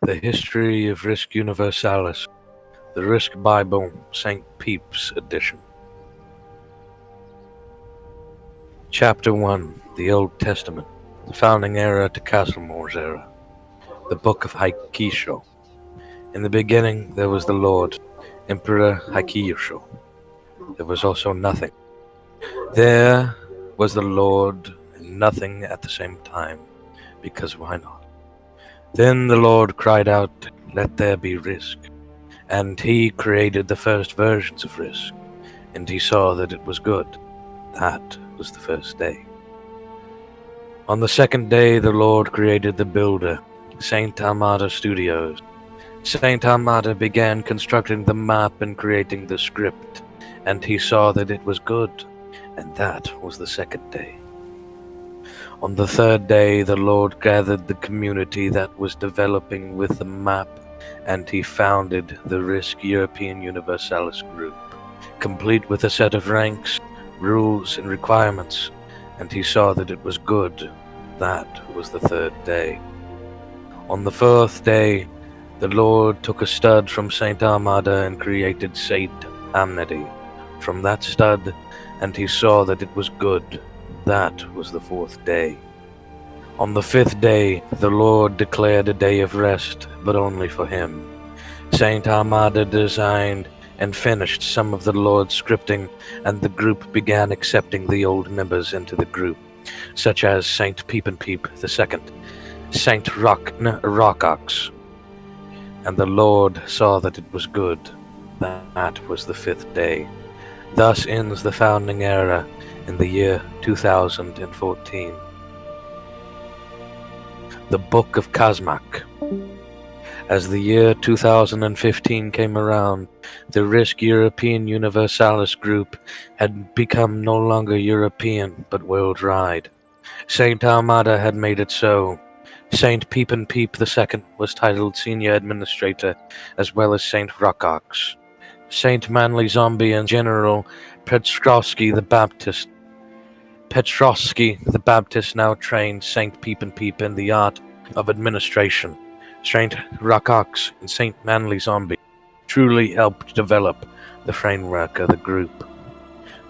The History of Risk Universalis, the Risk Bible, St. Peep's edition. Chapter 1, the Old Testament, the Founding Era to Castlemore's Era, the Book of Haikisho. In the beginning there was the Lord, Emperor Haikisho. There was also nothing. There was the Lord and nothing at the same time, because why not? Then the Lord cried out, "Let there be Risk." And he created the first versions of Risk, and he saw that it was good. That was the first day. On the second day the Lord created the builder, Saint Armada Studios. Saint Armada began constructing the map and creating the script, and he saw that it was good, and that was the second day. On the third day the Lord gathered the community that was developing with the map, and he founded the Risk European Universalis group, complete with a set of ranks, rules, and requirements, and he saw that it was good. That was the third day. On the fourth day, the Lord took a stud from Saint Armada and created Saint Amnesty from that stud, and he saw that it was good. That was the fourth day. On the fifth day, the Lord declared a day of rest, but only for him. Saint Armada designed and finished some of the Lord's scripting, and the group began accepting the old members into the group, such as Saint Peep II, Saint Rockox. And the Lord saw that it was good. That was the fifth day. Thus ends the founding era in the year 2014. The Book of Kazmak. As the year 2015 came around, the Risk European Universalis group had become no longer European, but worldwide. Saint Armada had made it so. Saint Peep II was titled Senior Administrator, as well as Saint Rockox. Saint Manly Zombie and General Petrovsky the Baptist now trained Saint Peep in the art of administration. Saint Rockox and Saint Manly Zombie truly helped develop the framework of the group.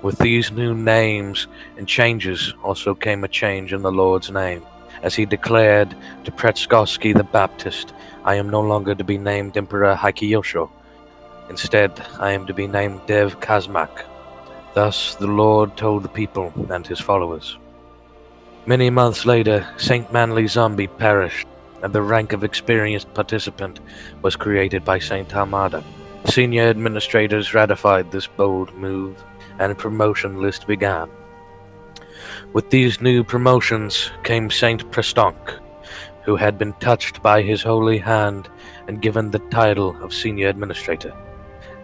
With these new names and changes also came a change in the Lord's name, as he declared to Petrovsky the Baptist, "I am no longer to be named Emperor Haikisho. Instead, I am to be named Dev Kazmak." Thus the Lord told the people and his followers. Many months later, Saint Manly Zombie perished, and the rank of experienced participant was created by Saint Armada. Senior administrators ratified this bold move, and a promotion list began. With these new promotions came Saint Prestonk, who had been touched by his holy hand and given the title of Senior Administrator.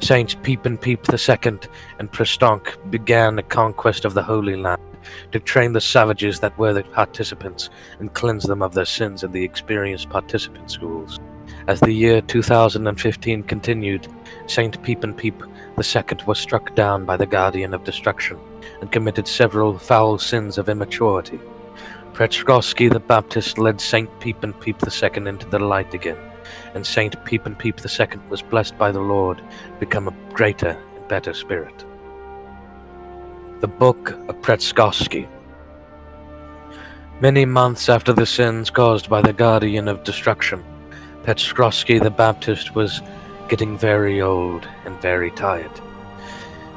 Saints Peep II and Prestonk began a conquest of the Holy Land to train the savages that were the participants and cleanse them of their sins in the experienced participant schools. As the year 2015 continued, Saint Peep II was struck down by the Guardian of Destruction and committed several foul sins of immaturity. Petrovsky the Baptist led Saint Peep II into the light again, and Saint Peep II was blessed by the Lord to become a greater and better spirit. The Book of Petrovsky. Many months after the sins caused by the Guardian of Destruction, Petrovsky the Baptist was getting very old and very tired.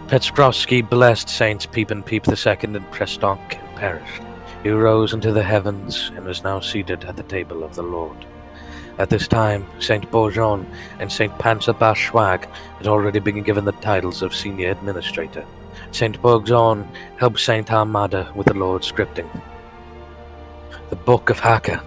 Petrovsky blessed Saints Peep II and Prestonk and perished. He rose into the heavens and was now seated at the table of the Lord. At this time, Saint Bourgeon and Saint Panzer-Schwag had already been given the titles of Senior Administrator. Saint Bourgeon helped Saint Armada with the Lord's scripting. The Book of Haka.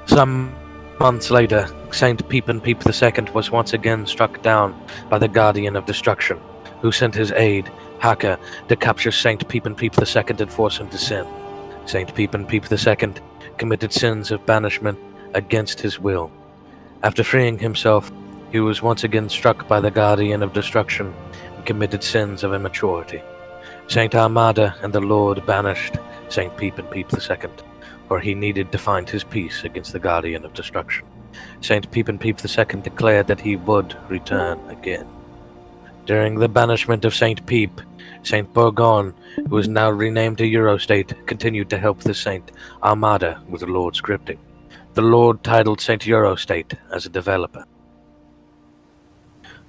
Some months later, Saint Peep II was once again struck down by the Guardian of Destruction, who sent his aide, Haka, to capture Saint Peep II and force him to sin. Saint Peep II committed sins of banishment against his will. After freeing himself, he was once again struck by the Guardian of Destruction and committed sins of immaturity. Saint Armada and the Lord banished Saint Peep II, for he needed to find his peace against the Guardian of Destruction. Saint Peep and Peep II declared that he would return again. During the banishment of Saint Peep, Saint Bourgogne, who was now renamed to Eurostate, continued to help the Saint Armada with the Lord scripting. The Lord titled Saint Eurostate as a developer.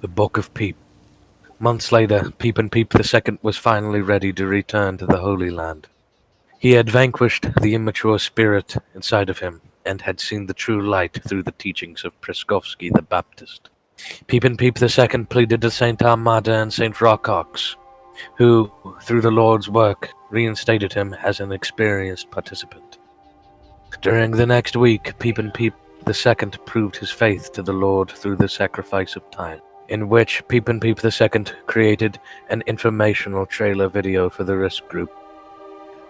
The Book of Peep. Months later, Peep and Peep II was finally ready to return to the Holy Land. He had vanquished the immature spirit inside of him and had seen the true light through the teachings of Priskovsky the Baptist. Peep and Peep II pleaded to Saint Armada and Saint Rockox, who, through the Lord's work, reinstated him as an experienced participant. During the next week, Peep and Peep II proved his faith to the Lord through the sacrifice of time, in which Peep and Peep II created an informational trailer video for the Risk group.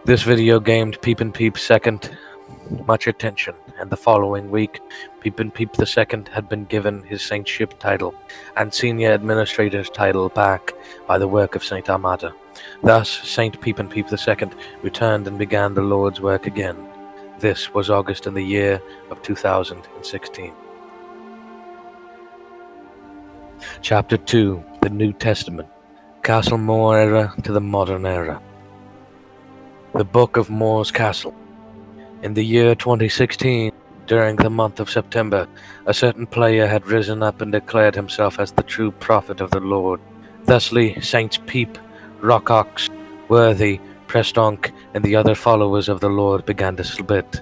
This video gained Peep and Peep II much attention, and the following week, Peep and Peep II had been given his saintship title and senior administrator's title back by the work of Saint Armada. Thus, Saint Peep and Peep II returned and began the Lord's work again. This was August in the year of 2016. Chapter 2, The New Testament, Castle Moor Era to the Modern Era. The Book of Moor's Castle. In the year 2016, during the month of September, a certain player had risen up and declared himself as the true prophet of the Lord. Thusly, Saints Peep, Rockox, Worthy, Prestonk, and the other followers of the Lord began to split.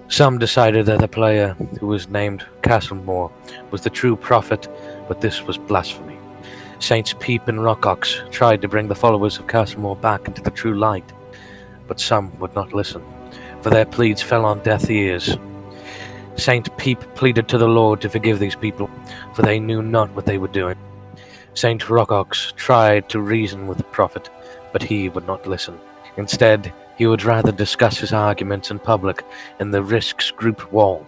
Some decided that the player, who was named Castlemore, was the true prophet, but this was blasphemy. Saints Peep and Rockox tried to bring the followers of Castlemore back into the true light, but some would not listen, for their pleas fell on deaf ears. Saint Peep pleaded to the Lord to forgive these people, for they knew not what they were doing. Saint Rockox tried to reason with the prophet, but he would not listen. Instead, he would rather discuss his arguments in public in the Risks group wall.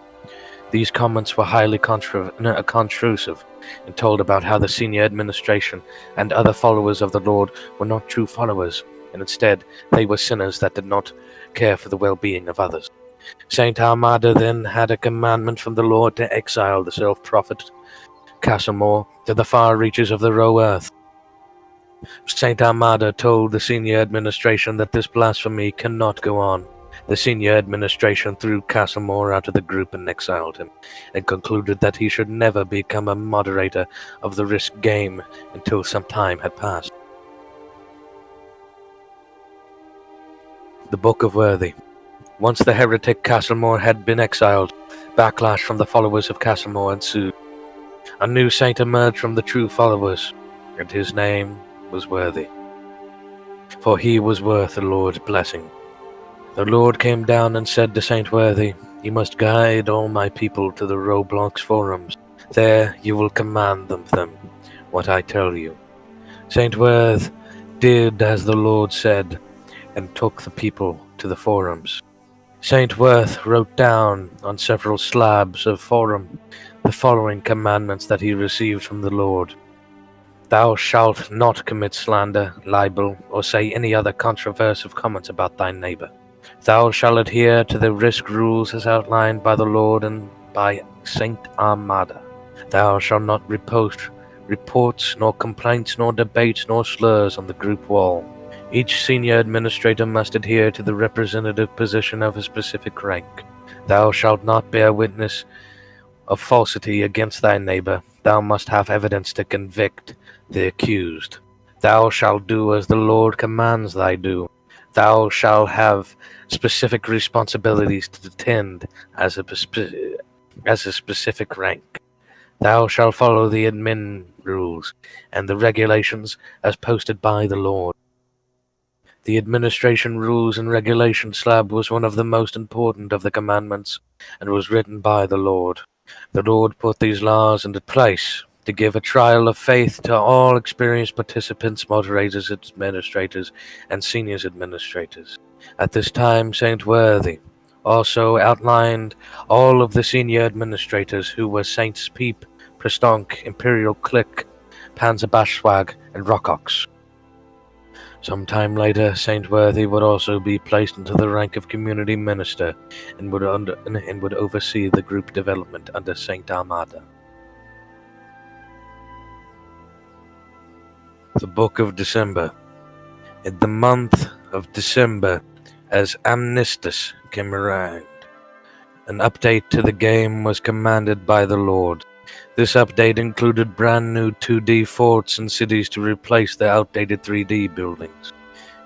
These comments were highly contrusive and told about how the senior administration and other followers of the Lord were not true followers, and instead they were sinners that did not care for the well-being of others. Saint Armada then had a commandment from the Lord to exile the self-prophet Castlemore to the far reaches of the Row Earth. Saint Armada told the senior administration that this blasphemy cannot go on. The senior administration threw Castlemore out of the group and exiled him, and concluded that he should never become a moderator of the Risk game until some time had passed. The Book of Worthy. Once the heretic Castlemore had been exiled, backlash from the followers of Castlemore ensued. A new saint emerged from the true followers, and his name was Worthy, for he was worth the Lord's blessing. The Lord came down and said to Saint Worthy, "You must guide all my people to the Roblox forums. There you will command them what I tell you." Saint Worth did as the Lord said, and took the people to the forums. Saint Worth wrote down on several slabs of forum the following commandments that he received from the Lord. "Thou shalt not commit slander, libel, or say any other controversive comments about thy neighbor. Thou shalt adhere to the Risk rules as outlined by the Lord and by Saint Armada. Thou shalt not repost reports, nor complaints, nor debates, nor slurs on the group wall. Each senior administrator must adhere to the representative position of a specific rank. Thou shalt not bear witness of falsity against thy neighbor. Thou must have evidence to convict the accused. Thou shalt do as the Lord commands thy do. Thou shalt have specific responsibilities to attend as a specific rank. Thou shalt follow the admin rules and the regulations as posted by the Lord." The administration rules and regulations slab was one of the most important of the commandments and was written by the Lord. The Lord put these laws into place to give a trial of faith to all experienced participants, moderators, administrators, and seniors administrators. At this time, Saint Worthy also outlined all of the senior administrators who were Saints Peep, Prestonk, Imperial Click, Panzerbashwag, and Rockox. Some time later, Saint Worthy would also be placed into the rank of community minister and would oversee the group development under Saint Armada. The Book of December. In the month of December, as Amnistus came around, an update to the game was commanded by the Lord. This update included brand new 2D forts and cities to replace the outdated 3D buildings.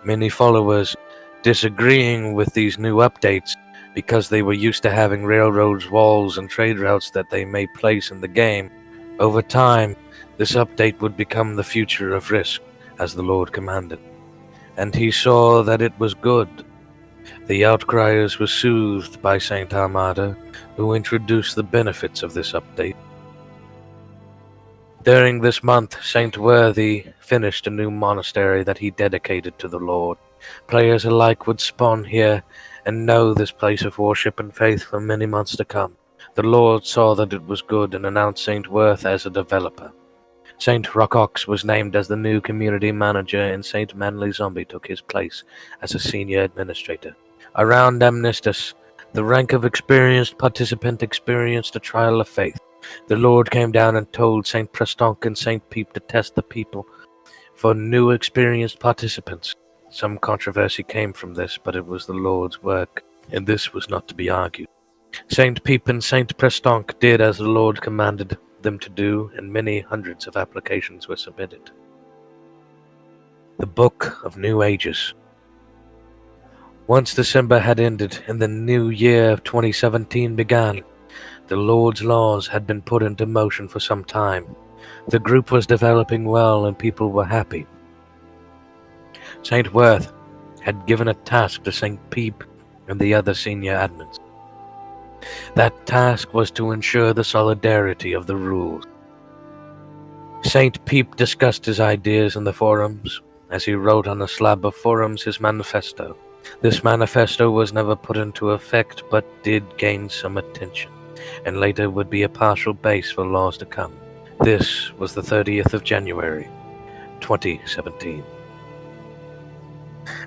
Many followers disagreeing with these new updates because they were used to having railroads, walls, and trade routes that they may place in the game. Over time, this update would become the future of Risk, as the Lord commanded. And he saw that it was good. The outcriers were soothed by Saint Armada, who introduced the benefits of this update. During this month, Saint Worthy finished a new monastery that he dedicated to the Lord. Players alike would spawn here and know this place of worship and faith for many months to come. The Lord saw that it was good and announced Saint Worth as a developer. Saint Rockox was named as the new community manager, and Saint Manly Zombie took his place as a senior administrator. Around Amnistus, the rank of experienced participant experienced a trial of faith. The Lord came down and told Saint Prestonk and Saint Peep to test the people for new experienced participants. Some controversy came from this, but it was the Lord's work, and this was not to be argued. Saint Peep and Saint Prestonk did as the Lord commanded them to do, and many hundreds of applications were submitted. The Book of New Ages. Once December had ended and the new year of 2017 began, the Lord's laws had been put into motion for some time. The group was developing well and people were happy. Saint Worth had given a task to Saint Peep and the other senior admins. That task was to ensure the solidarity of the rules. Saint Peep discussed his ideas in the forums, as he wrote on a slab of forums his manifesto. This manifesto was never put into effect, but did gain some attention, and later would be a partial base for laws to come. This was the 30th of January, 2017.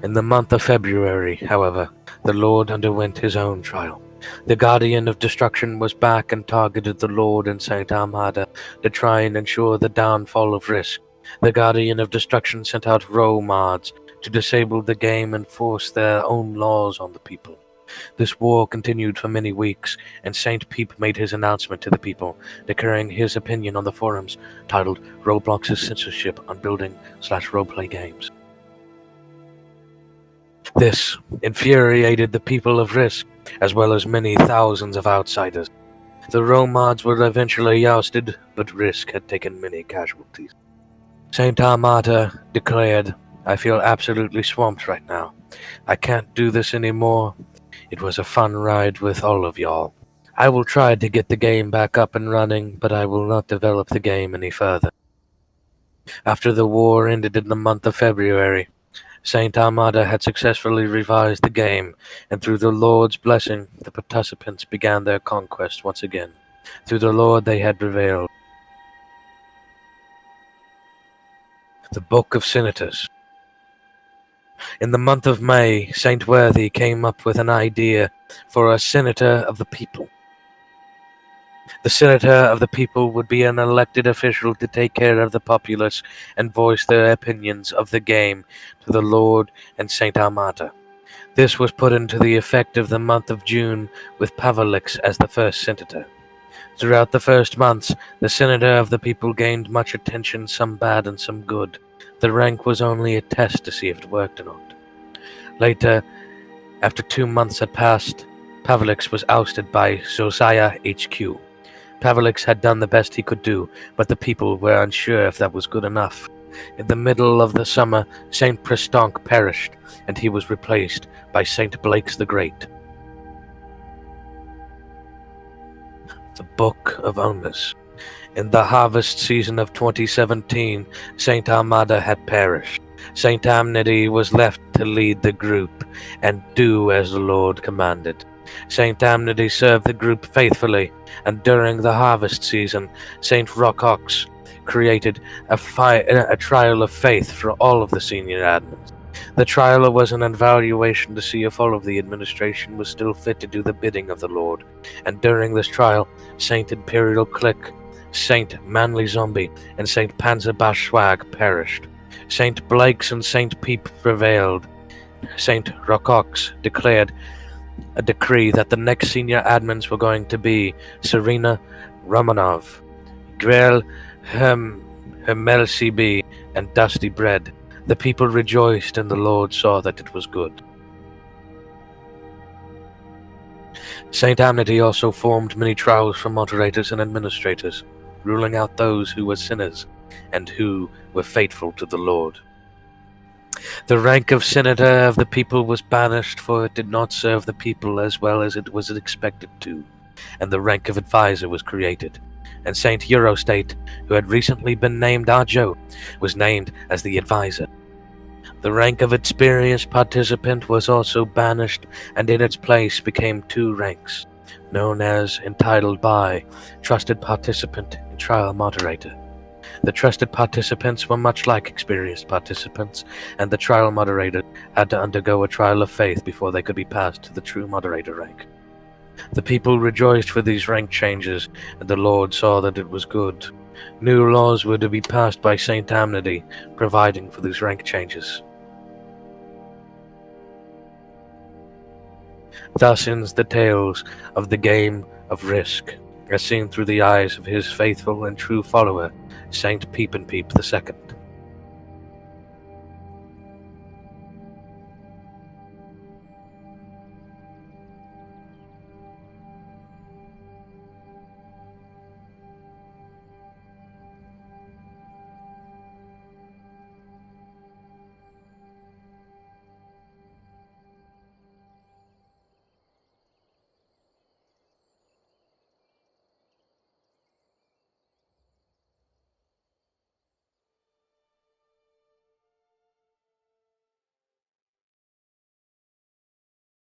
In the month of February, however, the Lord underwent his own trial. The Guardian of Destruction was back and targeted the Lord and Saint Armada to try and ensure the downfall of Risk. The Guardian of Destruction sent out row-mods to disable the game and force their own laws on the people. This war continued for many weeks, and Saint Peep made his announcement to the people, declaring his opinion on the forums, titled Roblox's Censorship on Building/Roleplay Games. This infuriated the people of Risk, as well as many thousands of outsiders. The row-mods were eventually ousted, but Risk had taken many casualties. Saint Armada declared, "I feel absolutely swamped right now. I can't do this anymore. It was a fun ride with all of y'all. I will try to get the game back up and running, but I will not develop the game any further." After the war ended in the month of February, Saint Armada had successfully revised the game, and through the Lord's blessing, the participants began their conquest once again. Through the Lord they had prevailed. The Book of Senators. In the month of May, Saint Worthy came up with an idea for a Senator of the People. The Senator of the People would be an elected official to take care of the populace and voice their opinions of the game to the Lord and Saint Armada. This was put into the effect of the month of June, with Pavlix as the first senator. Throughout the first months, the Senator of the People gained much attention, some bad and some good. The rank was only a test to see if it worked or not. Later, after 2 months had passed, Pavlix was ousted by Josiah HQ. Pavlix had done the best he could do, but the people were unsure if that was good enough. In the middle of the summer, Saint Prestonk perished, and he was replaced by Saint Blakes the Great. The Book of Owners. In the harvest season of 2017, Saint Armada had perished. Saint Amnesty was left to lead the group and do as the Lord commanded. Saint Amnesty served the group faithfully, and during the harvest season, Saint Rockox created a trial of faith for all of the senior admins. The trial was an evaluation to see if all of the administration was still fit to do the bidding of the Lord, and during this trial, Saint Imperial Click, Saint Manly Zombie, and Saint Panzerbash Swag perished. Saint Blakes and Saint Peep prevailed. Saint Rocox declared a decree that the next senior admins were going to be Serena Romanov, Grel Hermelcb, and Dusty Bread. The people rejoiced, and the Lord saw that it was good. Saint Amnesty also formed many trials for moderators and administrators, ruling out those who were sinners and who were faithful to the Lord. The rank of senator of the people was banished, for it did not serve the people as well as it was expected to, and the rank of advisor was created, and Saint Eurostate, who had recently been named Arjo, was named as the advisor. The rank of experienced participant was also banished, and in its place became two ranks, known as entitled by, trusted participant, and trial moderator. The trusted participants were much like experienced participants, and the trial moderator had to undergo a trial of faith before they could be passed to the true moderator rank. The people rejoiced for these rank changes, and the Lord saw that it was good. New laws were to be passed by Saint Amnesty, providing for these rank changes. Thus ends the tales of the game of Risk, as seen through the eyes of his faithful and true follower, Saint Peep and Peep II.